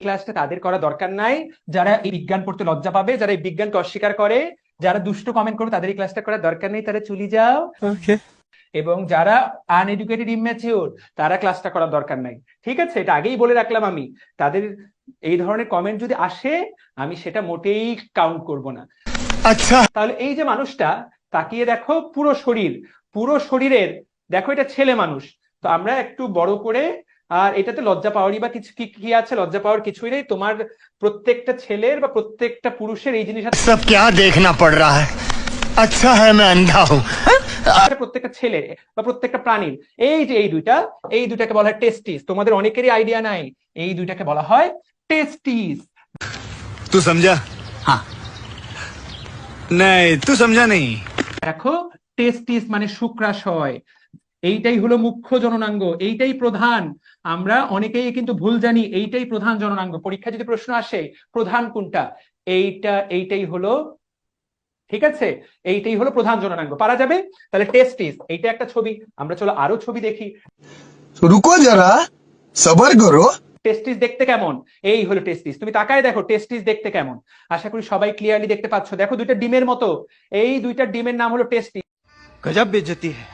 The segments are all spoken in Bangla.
ক্লাসটা তাদের করা দরকার নাই যারা এই বিজ্ঞান পড়তে লজ্জা পাবে, যারা এই বিজ্ঞানকে অস্বীকার করে, যারা দুষ্ট কমেন্ট করবে, তাদের এই ক্লাসটা করার দরকার নেই, তারা চলে যাও। ওকে। এবং যারা আনএডুকেটেড ইম্যাচিওর, তারা ক্লাসটা করার দরকার নাই। ঠিক আছে, এটা আগেই বলে রাখলাম আমি। তাদের এই ধরনের কমেন্ট যদি আসে, আমি সেটা মোটেই কাউন্ট করব না। আচ্ছা, তাহলে এই যে মানুষটা, তাকিয়ে দেখো পুরো শরীর, পুরো শরীরের, দেখো এটা ছেলে মানুষ। তো আমরা একটু বড় করে, আর এটাতে লজ্জা পাওয়ারই বা কিছু কি কি আছে? লজ্জা পাওয়ার কিছুই নেই। তোমার প্রত্যেকটা ছেলের বা প্রত্যেকটা পুরুষের এই জিনিসটা, सब क्या देखना पड़ रहा है। अच्छा है मैं अंधा हूँ। প্রত্যেকটা ছেলের বা প্রত্যেকটা প্রাণীর, এই যে এই দুইটাকে বলা হয় টেস্টিস। তোমাদের অনেকেরই আইডিয়া নাই, এই দুইটাকে বলা হয় টেস্টিস। तू समझा? हाँ। नहीं, तू समझा नहीं। দেখো, টেস্টিস মানে শুক্রাশয়। এইটাই হলো মুখ্য জননাঙ্গ, এইটাই প্রধান। আমরা অনেকেই কিন্তু ভুল জানি, এইটাই প্রধান জননাঙ্গ। পরীক্ষা যদি প্রশ্ন আসে প্রধান কোনটা, এইটাই হলো, ঠিক আছে, এইটাই হলো প্রধান জননাঙ্গ। পারা যাবে? তাহলে টেস্টিস, এইটা একটা ছবি। আমরা চলো আরো ছবি দেখি। रुको जरा, सबर करो। টেস্টিস দেখতে কেমন? এই হলো টেস্টিস। তুমি তাকায় দেখো টেস্টিস দেখতে কেমন। আশা করি সবাই ক্লিয়ারলি দেখতে পাচ্ছ। দেখো দুইটা ডিমের মতো, এই দুইটা ডিমের নাম হলো টেস্টিস। गजब बेइज्जती है।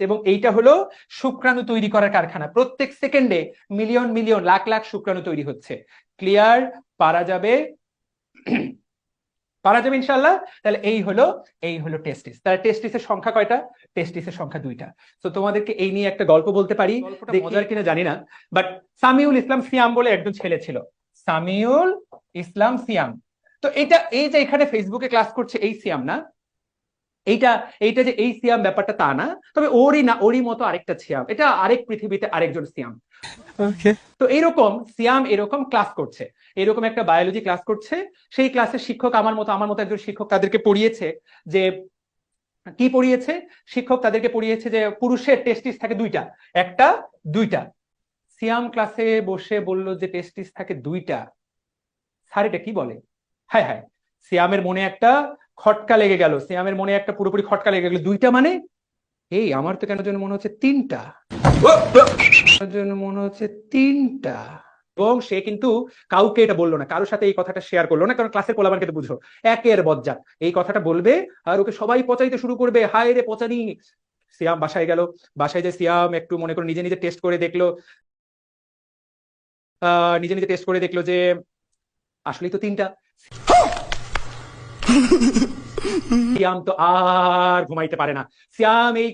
এবং এইটা হলো শুক্রাণু তৈরি করার কারখানা। প্রত্যেক সেকেন্ডে মিলিয়ন মিলিয়ন লাখ লাখ শুক্রাণু তৈরি হচ্ছে। ক্লিয়ার? পারা যাবে? পারা যাবে ইনশাল্লাহ। তাহলে এই হলো টেস্টিস। তাহলে টেস্টিসের সংখ্যা কয়টা? টেস্টিসের সংখ্যা 2টা। তো তোমাদেরকে এই নিয়ে একটা গল্প বলতে পারি, মজার কিনা জানি না, বাট সামিউল ইসলাম সিয়াম বলে একজন ছেলে ছিল। সামিউল ইসলাম সিয়াম। তো এই যে এখানে ফেসবুকে ক্লাস করছে এই সিয়াম না, এইটা এইটা যে এই সিয়াম ব্যাপারটা তা না, তবে ওরই মতো আরেকটা সিয়াম, এটা আরেক পৃথিবীতে আরেকজন সিয়াম। ওকে। তো এইরকম সিয়াম এরকম ক্লাস করছে, এরকম একটা বায়োলজি ক্লাস করছে। সেই ক্লাসের শিক্ষক আমার মতো একজন শিক্ষক তাদেরকে পড়িয়েছে যে, কি পড়িয়েছে? শিক্ষক তাদেরকে পড়িয়েছে যে পুরুষের টেস্টিস থাকে 2টা, একটা 2টা। সিয়াম ক্লাসে বসে বলল যে টেস্টিস থাকে 2টা। স্যার এটা কি বলে? হায় হায়, সিয়ামের মনে একটা খটকা লেগে গেল। সিয়ামের মনে একটা পুরোপুরি খটকা লেগে গেল। 2টা মানে? এই আমার তো কেন যেন মনে হচ্ছে 3টা, যেন মনে হচ্ছে 3টা। এবং সে কিন্তু কাউকে এটা বললো না, কারোর সাথে এই কথাটা শেয়ার করলো না, কারণ ক্লাসের পোলাপানকে তো বুঝো, একের বজ্জাত এই কথাটা বলবে আর ওকে সবাই পচাইতে শুরু করবে। হায় রে পচানি। সিয়াম বাসায় গেল। বাসায় যে সিয়াম একটু মনে করে নিজে নিজে টেস্ট করে দেখলো, যে আসলেই তো 3টা। সিয়াম তো আর ঘুমাইতে পারে না। সিয়াম এই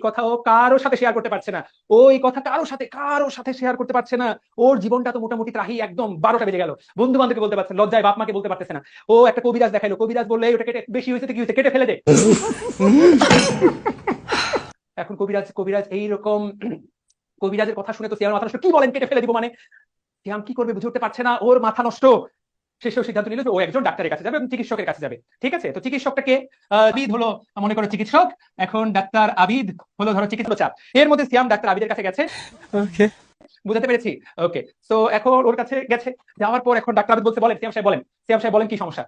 কথা ও কারোর সাথে শেয়ার করতে পারছে না। ও এই কথা কারোর সাথে শেয়ার করতে পারছে না। ওর জীবনটা তো মোটামুটি ত্রাহি, একদম 12টা বেজে গেল। বন্ধু বান্ধবকে বলতে পারছে না, লজ্জায় বাপ মাকে বলতে পারতেছে না। ও একটা কবিরাজ দেখাইলো, কবিরাজ বললে ওটা কেটে, বেশি হয়েছে তো কি হয়েছে, কেটে ফেলে দে। এখন কবিরাজ এইরকম, কবিরাজের কথা শুনে তো সিয়ামের মাথা নষ্ট। কি বলেন কেটে ফেলে দিব মানে? সিয়াম কি করবে বুঝে উঠতে পারছে না, ওর মাথা নষ্ট। শেষেও সিদ্ধান্ত নিল যে ও একজন ডাক্তারের কাছে যাবে এবং চিকিৎসকের কাছে যাবে। ঠিক আছে, তো চিকিৎসকটা কে? আবিদ হলো, মনে করো চিকিৎসক। এখন ডাক্তার আবিদ হলো ধরো চিকিৎসক। এর মধ্যে সিয়াম ডাক্তার আবিদের কাছে গেছে। ওকে। বুঝাতে পেরেছি? ওকে। তো এখন ওর কাছে গেছে, যাওয়ার পর এখন ডাক্তার আবিদ বলছে, বলেন সিয়াম সাহেব বলেন কি সমস্যা?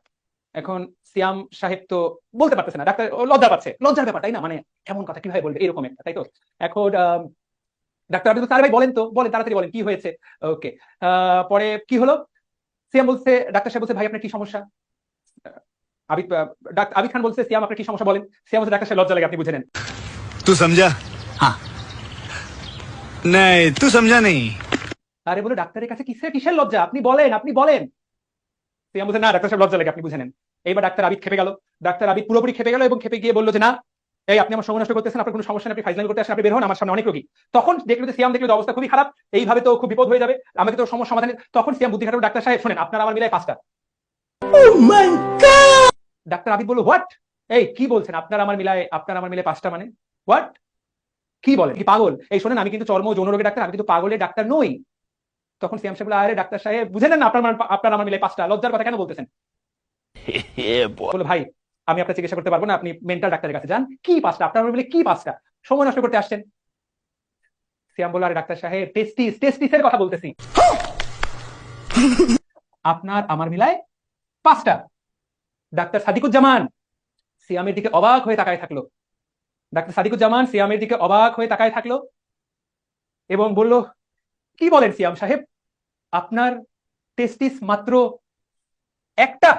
এখন সিয়াম সাহেব তো বলতে পারতেছে না, ডাক্তার লজ্জা পাচ্ছে। লজ্জার ব্যাপার তাই না, মানে এমন কথা কিভাবে বলবে, এরকম একটা, তাই তো? এখন ডাক্তার আবিদ বলছে, আরে ভাই বলেন তো, বলেন তাড়াতাড়ি বলেন কি হয়েছে। ওকে। পরে কি হলো? সিয়াম বলছে, ডাক্তার সাহেব বলছে, ভাই আপনার কি সমস্যা? আবিদ খান বলছে, সিয়াম আপনার কি সমস্যা বলেন। সিয়াম বলছে, ডাক্তার সাহেব লজ্জা লাগে, আপনি বুঝে নেন। तू समझा? हाँ। नहीं, तू समझा नहीं। আরে বলে ডাক্তারের কাছে কিসের লজ্জা, আপনি বলেন। সিয়াম বলছে, না ডাক্তার সাহেব লজ্জা লাগে, আপনি বুঝে নেন। এইবার ডাক্তার আবিদ খেপে গেল। ডাক্তার আবিদ পুরোপুরি খেপে গেল এবং খেপে গিয়ে বললো যে, না এই আপনি আমার সময় নষ্ট করতেছেন, আপনার কোনো সমস্যা নেই, আপনি ফাইজলামি করতে আসেন, আপনি বের হন, আমার সামনে অনেক রোগী। তখন দেখলো যে সিয়াম, দেখলো যে অবস্থা খুবই খারাপ, এইভাবে তো খুব বিপদ হয়ে যাবে, আমাকে তো সমস্যা সমাধান। তখন সিয়াম বুদ্ধি খাটালো, ডাক্তার সাহেব শোনেন, আপনার আমার মিলায় 5টা। ডাক্তার আবিদ বলল, হোয়াট? এই কি বলছেন, আপনার আমার মিলায় 5টা মানে হোয়াট? কি বলেন, কি পাগল? এই শোনেন, আমি কিন্তু চর্ম যৌন রোগের ডাক্তার, আমি কিন্তু পাগলের ডাক্তার নই। তখন সিয়াম সাহেব বলল, আরে ডাক্তার সাহেব বুঝেন না, আপনার আমার মিলায় 5টা, লজ্জার কথা কেন বলতেছেন? বলে, ভাই আমি আপনার চিকিৎসা করতে পারবো না, আপনি মেন্টাল ডাক্তারের কাছে যান। কি 5টা? আপনার আমার মিলে কি 5টা? সময় নষ্ট করতে আসছেন। সিয়াম বলল, আরে ডাক্তার সাহেব টেস্টিসের কথা বলতেছি, আপনার আমার মিলায় 5টা। ডাক্তার সাদিকুজ্জামান সিয়ামের দিকে অবাক হয়ে তাকায় থাকলো। ডাক্তার সাদিকুজ্জামান সিয়ামের দিকে অবাক হয়ে তাকায় থাকলো এবং বলল, কি বলেন সিয়াম সাহেব, আপনার টেস্টিস মাত্র একটা।